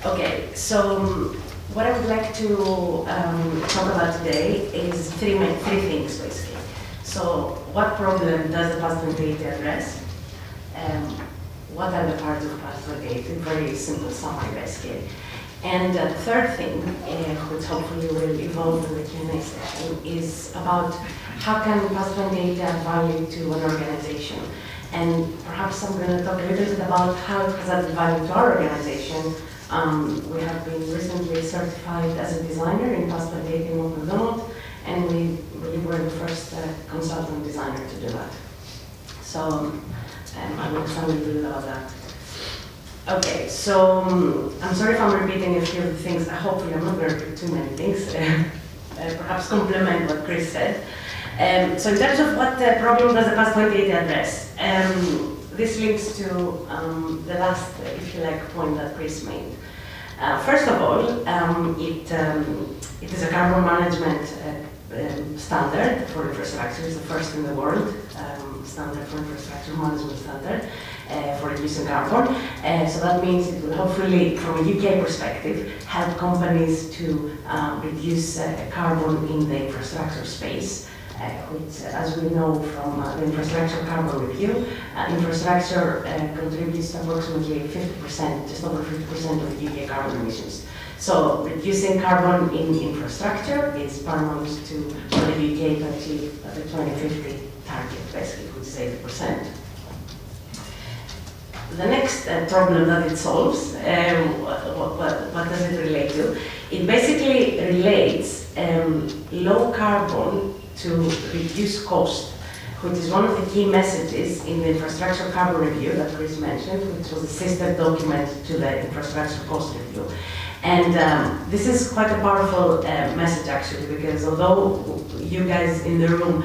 Okay, so what I would like to talk about today is three things basically. So what problem does the PAS 2080 address? What are the parts of PAS 2080? Very simple summary basically. And the third thing, which hopefully will evolve in the Q&A session, is about how can PAS 2080 add value to an organization. And perhaps I'm going to talk a little bit about how it has added value to our organization. We have been recently certified as a designer in PAS 2080 in McDonald, and we believe we're the first consultant designer to do that. So I will tell you a little about that. Okay, so I'm sorry if I'm repeating a few of the things. Hopefully I'm not going to repeat too many things. Perhaps complement what Chris said. So in terms of what problem does the PAS 2080 address, this links to the last, if you like, point that Chris made. First of all, it is a carbon management standard for infrastructure. It's the first in the world standard for infrastructure management standard for reducing carbon. So that means it will hopefully, from a UK perspective, help companies to reduce carbon in the infrastructure space. Which, as we know from the infrastructure carbon review, infrastructure contributes to approximately 50%, just over 50% of the UK carbon emissions. So reducing carbon in infrastructure is paramount to for the UK to achieve the 2050 target, basically, which is 80%. The next problem that it solves, what does it relate to? It basically relates low carbon to reduce cost, which is one of the key messages in the infrastructure carbon review that Chris mentioned, which was a sister document to the infrastructure cost review. And this is quite a powerful message actually, because although you guys in the room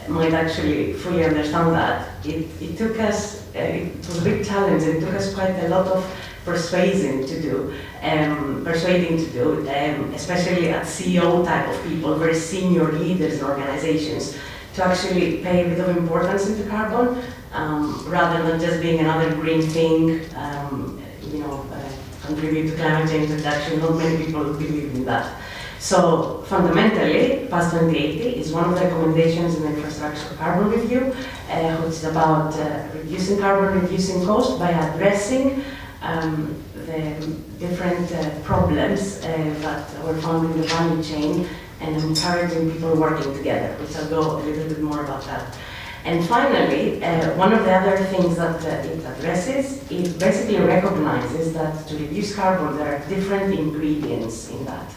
might actually fully understand that, it took us, it was a big challenge, it took us quite a lot of persuading to do, especially at CEO type of people, very senior leaders in organizations, to actually pay a bit of importance into carbon, rather than just being another green thing, contribute to climate change reduction. Not many people believe in that. So fundamentally, PAS 2080 is one of the recommendations in the infrastructure carbon review, which is about reducing carbon, reducing cost by addressing the different problems that were found in the value chain and encouraging people working together, which I'll go a little bit more about that. And finally, one of the other things that it addresses, it basically recognizes that to reduce carbon, there are different ingredients in that.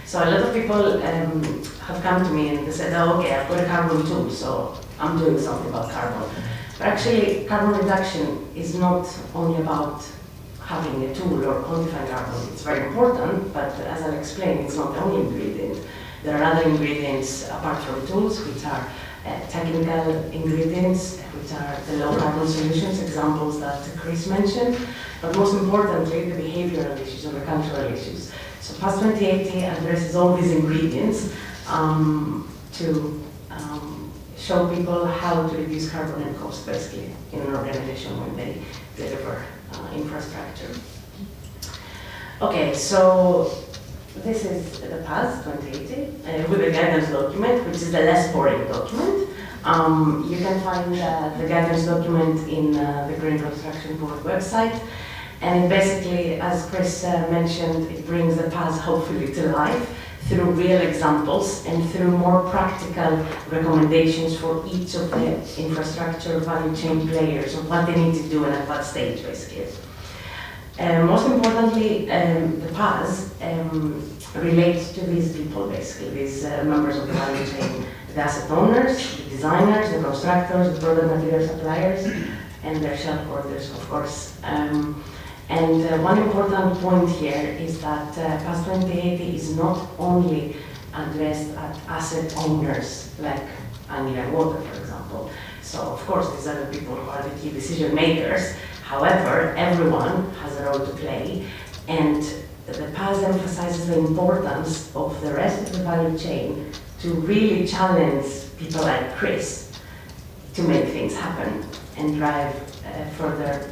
So a lot of people have come to me and they said, oh, okay, I've got a carbon tool, so I'm doing something about carbon. But actually, carbon reduction is not only about having a tool or quantifying carbon. It's very important, but as I'll explain, it's not the only ingredient. There are other ingredients apart from tools, which are technical ingredients, which are the low carbon solutions, examples that Chris mentioned, but most importantly, the behavioral issues and the cultural issues. So PAS 2080 addresses all these ingredients to show people how to reduce carbon and cost, basically, in an organization when they deliver infrastructure. Okay, Okay, this is the PAS 2080 with a guidance document, which is the less boring document. You can find the guidance document in the Green Construction Board website. And it basically, as Chris mentioned, it brings the PAS hopefully to life through real examples and through more practical recommendations for each of the infrastructure value chain players of what they need to do and at what stage, basically. Most importantly, the PAS relates to these people, basically, these members of the value chain, the asset owners, the designers, the constructors, the product material suppliers, and their shareholders, of course. And one important point here is that PAS 2080 is not only addressed at asset owners, like Anglia Water, for example. So, of course, these are the people who are the key decision makers. However, everyone has a role to play, and the PAS emphasizes the importance of the rest of the value chain to really challenge people like Chris to make things happen and drive further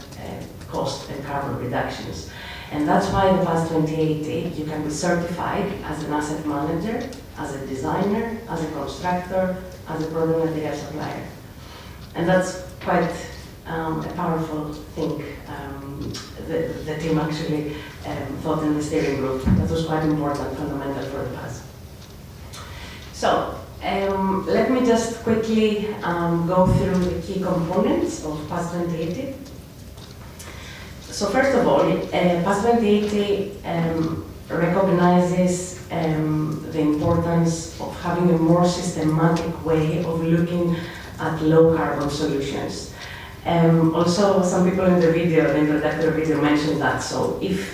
cost and carbon reductions. And that's why the PAS 2080, you can be certified as an asset manager, as a designer, as a constructor, as a product material supplier. And that's quite a powerful thing. The team actually thought in the steering group that was quite important, fundamental for the PAS. So let me just quickly go through the key components of PAS 2080. So first of all, PAS 2080 recognizes the importance of having a more systematic way of looking at low carbon solutions. Also, some people in the video, the introductory video, mentioned that. So if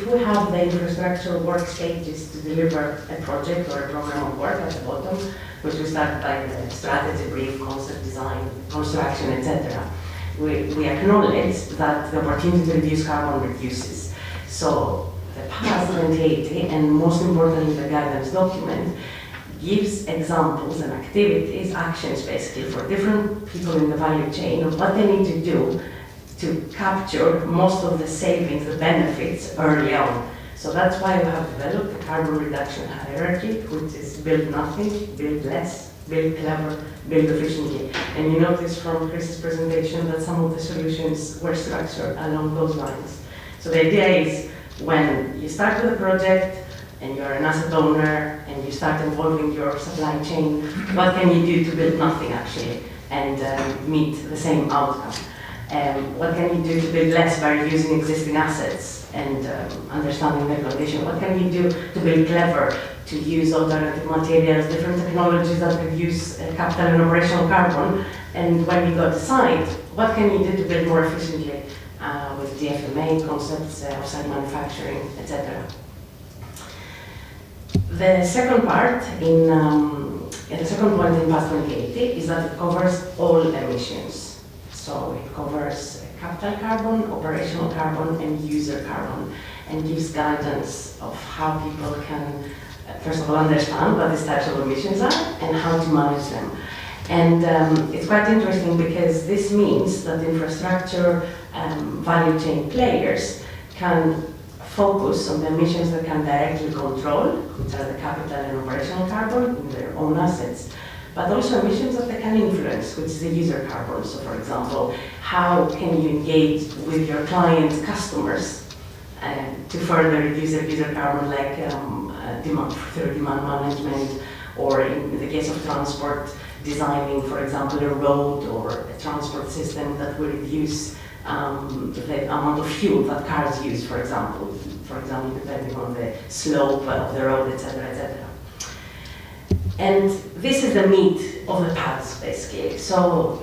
we have the infrastructure work stages to deliver a project or a program of work at the bottom, which we start by the strategy brief, concept design, construction, etc., we acknowledge that the opportunity to reduce carbon reduces. So the PAS 2080, and most importantly the guidance document, gives examples and activities, actions basically, for different people in the value chain of what they need to do to capture most of the savings, the benefits early on. So that's why we have developed the carbon reduction hierarchy, which is build nothing, build less, build clever, build efficiently. And you notice from Chris's presentation that some of the solutions were structured along those lines. So the idea is when you start with a project, and you're an asset owner, and you start involving your supply chain, what can you do to build nothing actually, and meet the same outcome? What can you do to build less by using existing assets and understanding their condition? What can you do to build clever, to use alternative materials, different technologies that reduce capital and operational carbon? And when you go to site, what can you do to build more efficiently with DFMA concepts, offsite manufacturing, etc.? The second part, the second point in PAS 2080 is that it covers all emissions. So it covers capital carbon, operational carbon, and user carbon, and gives guidance of how people can, first of all, understand what these types of emissions are and how to manage them. And it's quite interesting because this means that infrastructure value chain players can focus on the emissions that can directly control, which are the capital and operational carbon in their own assets, but also emissions that they can influence, which is the user carbon. So for example, how can you engage with your clients' customers to further reduce their user carbon, like demand, through demand management, or in the case of transport, designing, for example, a road or a transport system that will reduce the amount of fuel that cars use, for example, depending on the slope of the road, etc., etc. And this is the meat of the PAS, basically. So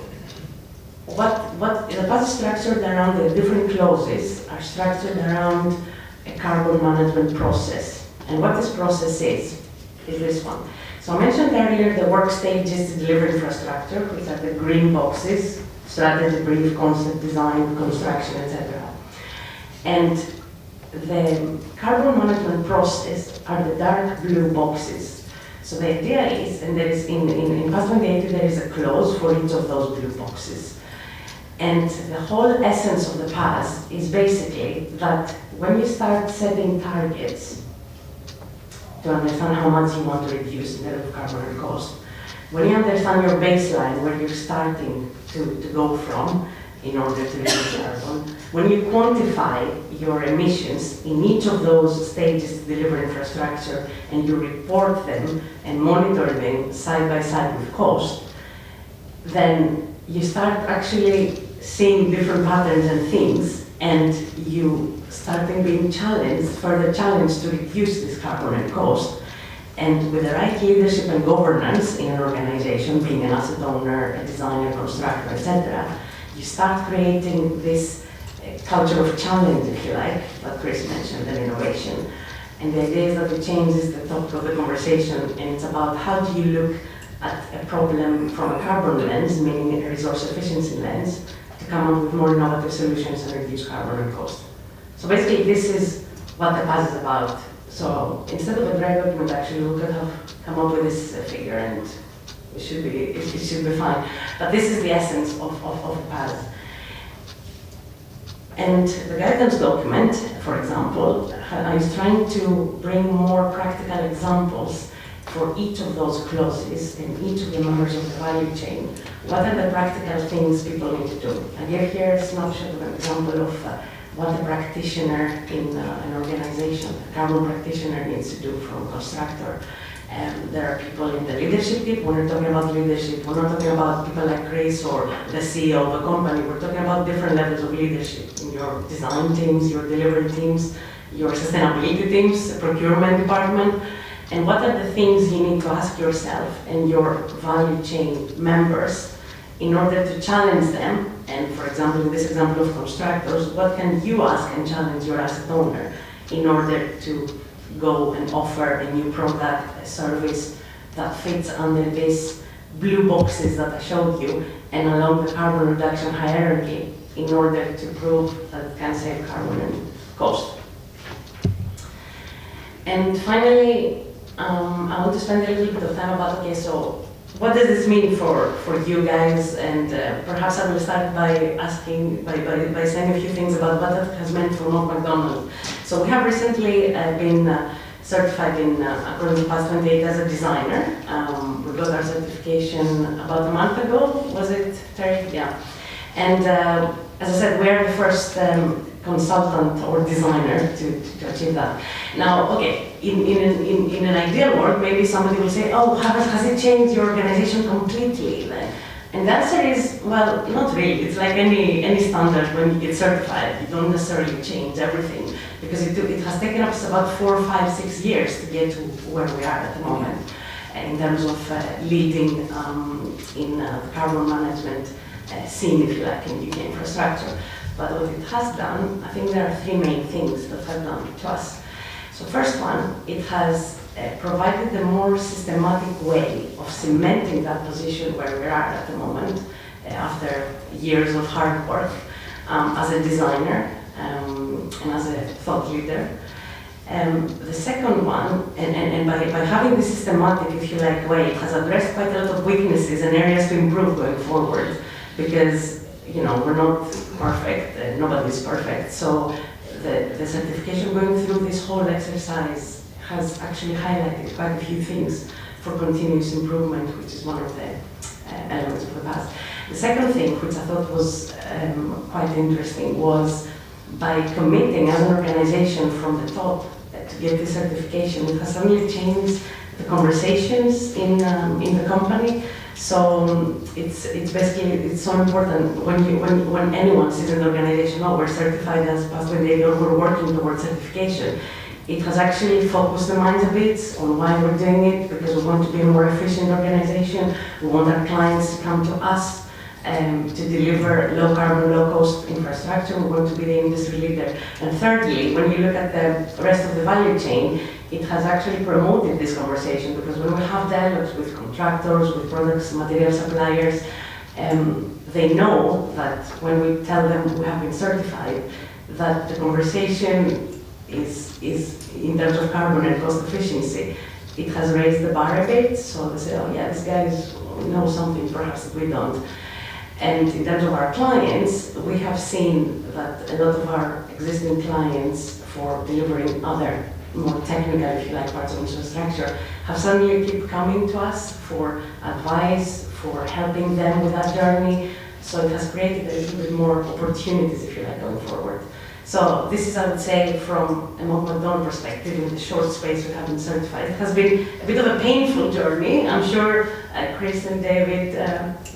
what the PAS is structured around, the different clauses are structured around a carbon management process. And what this process is this one. So I mentioned earlier the work stages to deliver infrastructure, which are the green boxes: strategy, brief, concept, design, construction, etc. And the carbon management process are the dark blue boxes. So the idea is, and there is in PAS 2080 there is a clause for each of those blue boxes. And the whole essence of the PAS is basically that when you start setting targets to understand how much you want to reduce in terms of carbon and cost, when you understand your baseline, where you're starting to go from in order to reduce carbon, when you quantify your emissions in each of those stages to deliver infrastructure, and you report them and monitor them side by side with cost, then you start actually seeing different patterns and things, and you starting being challenged, further challenged to reduce this carbon and cost. And with the right leadership and governance in an organization, being an asset owner, a designer, constructor, etc., you start creating this culture of challenge, if you like, that Chris mentioned, and innovation. And the idea is that it changes the topic of the conversation, and it's about how do you look at a problem from a carbon lens, meaning a resource efficiency lens, to come up with more innovative solutions and reduce carbon and cost. So basically, this is what the PAS is about. So instead of a dry document, actually, we could have come up with this figure, and it should be fine. But this is the essence of the PAS. And the guidance document, for example, is trying to bring more practical examples for each of those clauses and each of the members of the value chain. What are the practical things people need to do? I give here a snapshot of an example of what a practitioner in an organization, a carbon practitioner, needs to do from constructor. There are people in the leadership team. When we're talking about leadership, we're not talking about people like Chris or the CEO of a company. We're talking about different levels of leadership in your design teams, your delivery teams, your sustainability teams, the procurement department. And what are the things you need to ask yourself and your value chain members in order to challenge them? And for example, in this example of constructors, what can you ask and challenge your asset owner in order to go and offer a new product, a service that fits under these blue boxes that I showed you and along the carbon reduction hierarchy in order to prove that it can save carbon and cost. And finally, I want to spend a little bit of time about, okay, so what does this mean for you guys? And perhaps I will start by asking, by saying a few things about what that has meant for Mott MacDonald. So we have recently been certified in according to PAS 28 as a designer. We got our certification about a month ago, was it, Terry? Yeah. And as I said, we are the first consultant or designer to achieve that. Now, okay, in an ideal world, maybe somebody will say, oh, has it changed your organization completely then? And the answer is, well, not really. It's like any standard when you get certified. You don't necessarily change everything because it has taken us about 4, 5, 6 years to get to where we are at the moment in terms of leading in the carbon management scene, if you like, in UK infrastructure. But what it has done, I think there are 3 main things that have done to us. So first one, it has provided a more systematic way of cementing that position where we are at the moment after years of hard work as a designer and as a thought leader. The second one, and by having this systematic, if you like, way, it has addressed quite a lot of weaknesses and areas to improve going forward because, you know, we're not perfect, nobody's perfect. So the certification going through this whole exercise has actually highlighted quite a few things for continuous improvement, which is one of the elements of the past. The second thing, which I thought was quite interesting, was by committing as an organization from the top to get this certification, it has suddenly changed the conversations in the company. So it's basically, it's so important when anyone sees an organization, oh, we're certified as PAS 28 or we're working towards certification. It has actually focused the minds a bit on why we're doing it, because we want to be a more efficient organization. We want our clients to come to us to deliver low carbon, low cost infrastructure. We want to be the industry leader. And thirdly, when you look at the rest of the value chain, it has actually promoted this conversation, because when we have dialogues with contractors, with products, material suppliers, they know that when we tell them we have been certified, that the conversation is in terms of carbon and cost efficiency, it has raised the bar a bit. So they say, oh yeah, these guys know something perhaps that we don't. And in terms of our clients, we have seen that a lot of our existing clients, for delivering other more technical, if you like, parts of infrastructure, have suddenly keep coming to us for advice, for helping them with that journey. So it has created a little bit more opportunities, if you like, going forward. So this is, I would say, from a Mott MacDonald perspective, in the short space we have been certified. It has been a bit of a painful journey. I'm sure Chris and David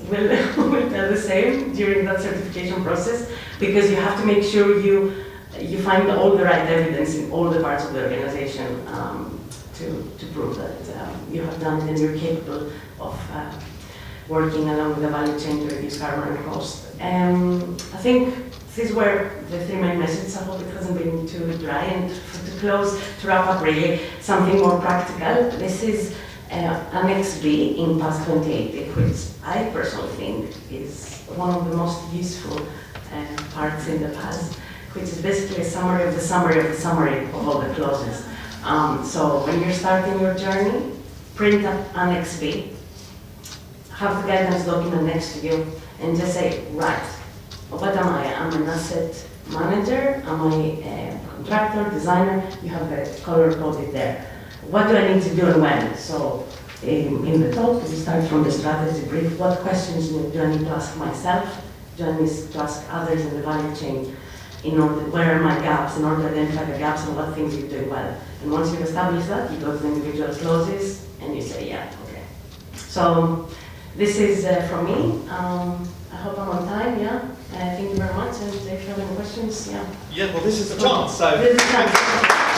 will tell the same during that certification process, because you have to make sure you find all the right evidence in all the parts of the organization to prove that you have done it and you're capable of working along with the value chain to reduce carbon and cost. I think these were the 3 main messages. I hope it hasn't been too dry. And to close, to wrap up really, something more practical. This is Annex B in PAS 2080, which I personally think is one of the most useful parts in the PAS, which is basically a summary of the summary of the summary of all the clauses. So when you're starting your journey, print up Annex B, have the guidance document next to you, and just say, right, what am I? I'm an asset manager? Am I a contractor, designer? You have the color coded there. What do I need to do and when? So in the talk, we start from the strategy brief. What questions do I need to ask myself? Do I need to ask others in the value chain? Where are my gaps, in order to identify the gaps and what things you're doing well. And once you've established that, you go to the individual clauses and you say, yeah, okay. So this is from me. I hope I'm on time, yeah? Thank you very much, and if you have any questions, yeah. Yeah, well, this is the chance, so. This is the chance.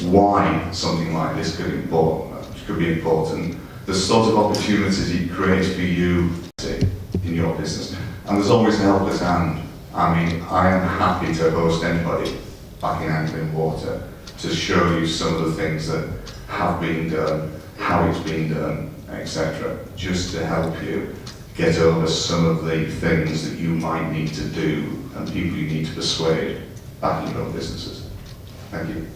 Why something like this could be important, the sort of opportunities it creates for you in your business. And there's always a helpless hand. I mean, I am happy to host anybody back in Angling Water to show you some of the things that have been done, how it's been done, etc., just to help you get over some of the things that you might need to do and people you need to persuade back in your own businesses. Thank you.